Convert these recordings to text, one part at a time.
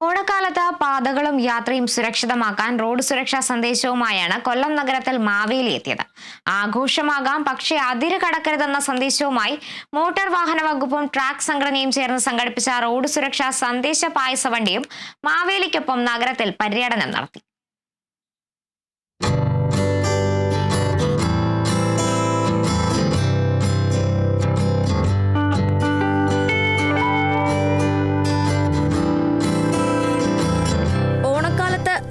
ഓണക്കാലത്ത് പാതകളും യാത്രയും സുരക്ഷിതമാക്കാൻ റോഡ് സുരക്ഷാ സന്ദേശവുമായാണ് കൊല്ലം നഗരത്തിൽ മാവേലി എത്തിയത്. ആഘോഷമാകാം, പക്ഷേ അതിര് കടക്കരുതെന്ന സന്ദേശവുമായി മോട്ടോർ വാഹന വകുപ്പും ട്രാക്ക് സംഘടനയും ചേർന്ന് സംഘടിപ്പിച്ച റോഡ് സുരക്ഷാ സന്ദേശ പായസ വണ്ടിയും മാവേലിക്കൊപ്പം നഗരത്തിൽ പര്യടനം നടത്തി.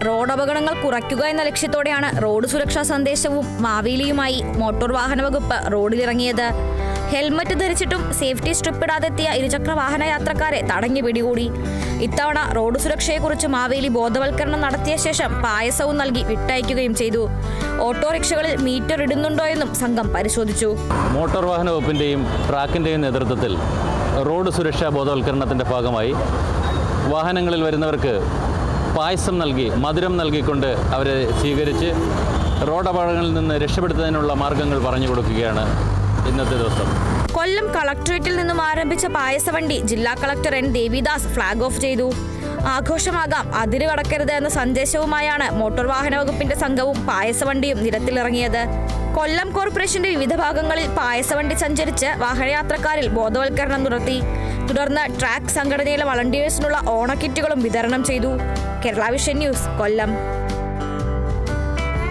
റോഡ് അപകടങ്ങൾ കുറയ്ക്കുക എന്ന ലക്ഷ്യത്തോടെയാണ് റോഡ് സുരക്ഷാ സന്ദേശവും മാവേലിയുമായി മോട്ടോർ വാഹന വകുപ്പ് റോഡിലിറങ്ങിയത്. ഹെൽമറ്റ് ധരിച്ചിട്ടും സേഫ്റ്റി സ്ട്രിപ്പ് ഇടാതെത്തിയ ഇരുചക്ര വാഹന യാത്രക്കാരെ തടഞ്ഞു പിടികൂടി. ഇത്തവണ റോഡ് സുരക്ഷയെക്കുറിച്ച് മാവേലി ബോധവൽക്കരണം നടത്തിയ ശേഷം പായസവും നൽകി വിട്ടയക്കുകയും ചെയ്തു. ഓട്ടോറിക്ഷകളിൽ മീറ്റർ ഇടുന്നുണ്ടോ എന്നും സംഘം പരിശോധിച്ചു. മോട്ടോർ വാഹന വകുപ്പിന്റെയും ട്രാക്കിന്റെയും നേതൃത്വത്തിൽ റോഡ് സുരക്ഷാ ബോധവൽക്കരണത്തിന്റെ ഭാഗമായി വാഹനങ്ങളിൽ വരുന്നവർക്ക് പായസം നൽകി, മധുരം നൽകിക്കൊണ്ട് അവരെ സ്വീകരിച്ച് റോഡ് അപകടങ്ങളിൽ നിന്ന് രക്ഷപ്പെടുത്തുന്നതിനുള്ള മാർഗങ്ങൾ പറഞ്ഞു കൊടുക്കുകയാണ് ഇന്നത്തെ ദിവസം. കൊല്ലം കളക്ടറേറ്റിൽ നിന്നും ആരംഭിച്ച പായസവണ്ടി ജില്ലാ collector N Devidas flag off ചെയ്തു. ആഘോഷമാകാം, അതിര് കടക്കരുത് എന്ന സന്ദേശവുമായാണ് മോട്ടോർ വാഹന വകുപ്പിന്റെ സംഘവും പായസവണ്ടിയും നിരത്തിലിറങ്ങിയത്. കൊല്ലം കോർപ്പറേഷന്റെ വിവിധ ഭാഗങ്ങളിൽ പായസവണ്ടി സഞ്ചരിച്ച് വാഹനയാത്രക്കാരിൽ ബോധവൽക്കരണം നടത്തി. തുടർന്ന് ട്രാക്ക് സംഘടനയിലെ വളണ്ടിയേഴ്സിനുള്ള ഓണക്കിറ്റുകളും വിതരണം ചെയ്തു. കേരള വിഷൻ ന്യൂസ്, കൊല്ലം.